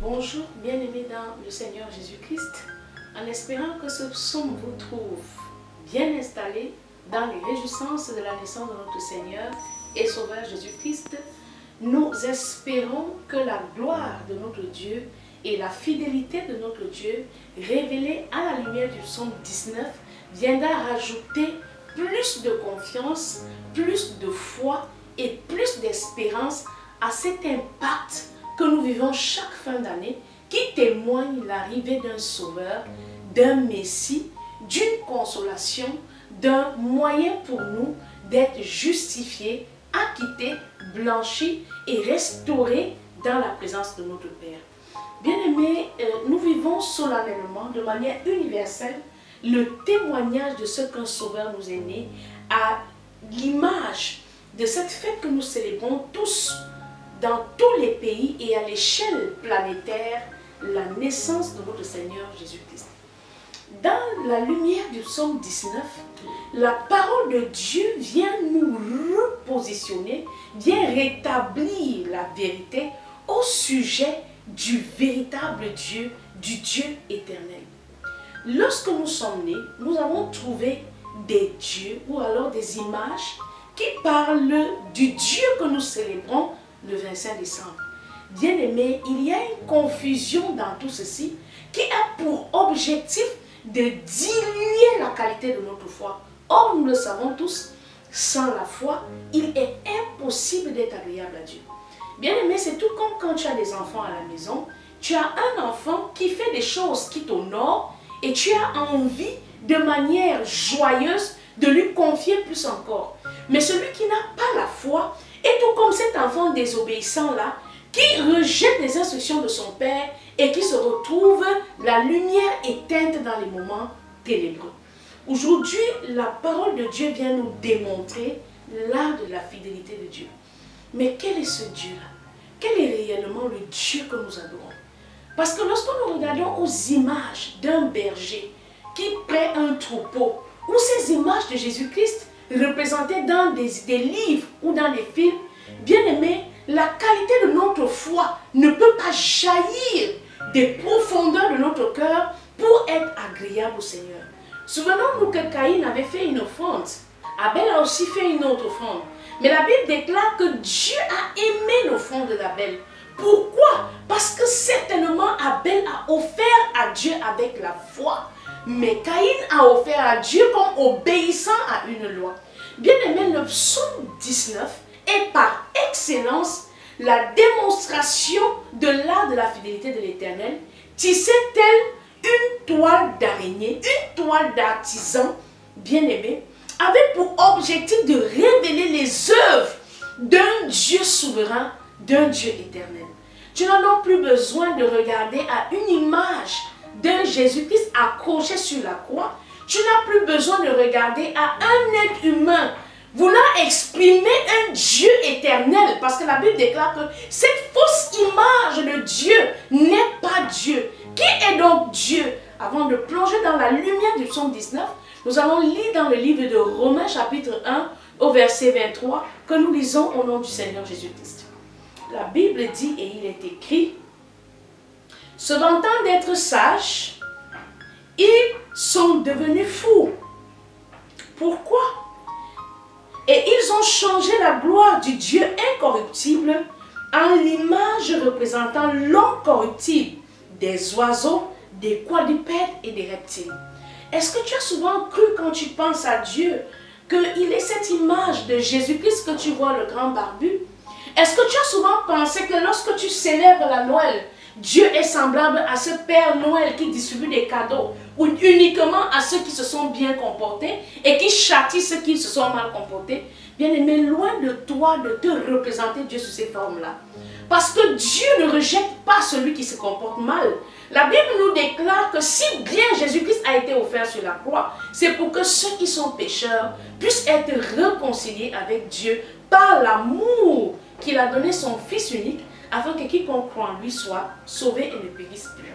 Bonjour, bien-aimés dans le Seigneur Jésus-Christ, en espérant que ce psaume vous trouve bien installé dans les réjouissances de la naissance de notre Seigneur et Sauveur Jésus-Christ. Nous espérons que la gloire de notre Dieu et la fidélité de notre Dieu, révélée à la lumière du psaume 19, viendra rajouter plus de confiance, plus de foi et plus d'espérance à cet impact que nous vivons chaque fin d'année, qui témoigne l'arrivée d'un sauveur, d'un messie, d'une consolation, d'un moyen pour nous d'être justifiés, acquittés, blanchis et restaurés dans la présence de notre Père. Bien-aimés, nous vivons solennellement, de manière universelle, le témoignage de ce qu'un sauveur nous est né, à l'image de cette fête que nous célébrons tous dans tous les pays et à l'échelle planétaire, la naissance de notre Seigneur Jésus-Christ. Dans la lumière du psaume 19, la parole de Dieu vient nous repositionner, vient rétablir la vérité au sujet du véritable Dieu, du Dieu éternel. Lorsque nous sommes nés, nous avons trouvé des dieux ou alors des images qui parlent du Dieu que nous célébrons le 25 décembre. Bien-aimés, il y a une confusion dans tout ceci qui a pour objectif de diluer la qualité de notre foi. Or, nous le savons tous, sans la foi, il est impossible d'être agréable à Dieu. Bien-aimés, c'est tout comme quand tu as des enfants à la maison. Tu as un enfant qui fait des choses qui t'honorent et tu as envie, de manière joyeuse, de lui confier plus encore. Mais celui qui n'a pas la foi, et tout comme cet enfant désobéissant-là, qui rejette les instructions de son père et qui se retrouve la lumière éteinte dans les moments ténébreux. Aujourd'hui, la parole de Dieu vient nous démontrer l'art de la fidélité de Dieu. Mais quel est ce Dieu-là? Quel est réellement le Dieu que nous adorons? Parce que lorsque nous regardons aux images d'un berger qui paie un troupeau, ou ces images de Jésus-Christ représentées dans des livres ou dans des films, bien aimés, la qualité de notre foi ne peut pas jaillir des profondeurs de notre cœur pour être agréable au Seigneur. Souvenons-nous que Caïn avait fait une offrande. Abel a aussi fait une autre offrande. Mais la Bible déclare que Dieu a aimé l'offrande d'Abel. Pourquoi? Parce que certainement Abel a offert à Dieu avec la foi. Mais Caïn a offert à Dieu comme obéissant à une loi. Bien aimé, le psaume 19 est par excellence la démonstration de l'art de la fidélité de l'Éternel, tissé telle une toile d'araignée, une toile d'artisan, bien aimé, avec pour objectif de révéler les œuvres d'un Dieu souverain, d'un Dieu éternel. Tu n'as donc plus besoin de regarder à une image d'un Jésus-Christ accroché sur la croix. Tu n'as plus besoin de regarder à un être humain voulant exprimer un Dieu éternel. Parce que la Bible déclare que cette fausse image de Dieu n'est pas Dieu. Qui est donc Dieu? Avant de plonger dans la lumière du psaume 19, nous allons lire dans le livre de Romains chapitre 1 au verset 23 que nous lisons au nom du Seigneur Jésus-Christ. La Bible dit, et il est écrit: se vantant d'être sages, ils sont devenus fous. Pourquoi? Et ils ont changé la gloire du Dieu incorruptible en l'image représentant l'homme corruptible, des oiseaux, des quadrupèdes et des reptiles. Est-ce que tu as souvent cru quand tu penses à Dieu qu'il est cette image de Jésus-Christ que tu vois, le grand barbu? Est-ce que tu as souvent pensé que lorsque tu célèbres la Noël, Dieu est semblable à ce Père Noël qui distribue des cadeaux ou uniquement à ceux qui se sont bien comportés et qui châtient ceux qui se sont mal comportés? Bien aimé, loin de toi de te représenter Dieu sous ces formes-là. Parce que Dieu ne rejette pas celui qui se comporte mal. La Bible nous déclare que si bien Jésus-Christ a été offert sur la croix, c'est pour que ceux qui sont pécheurs puissent être réconciliés avec Dieu par l'amour qu'il a donné son Fils unique, afin que quiconque croit en lui soit sauvé et ne périsse plus.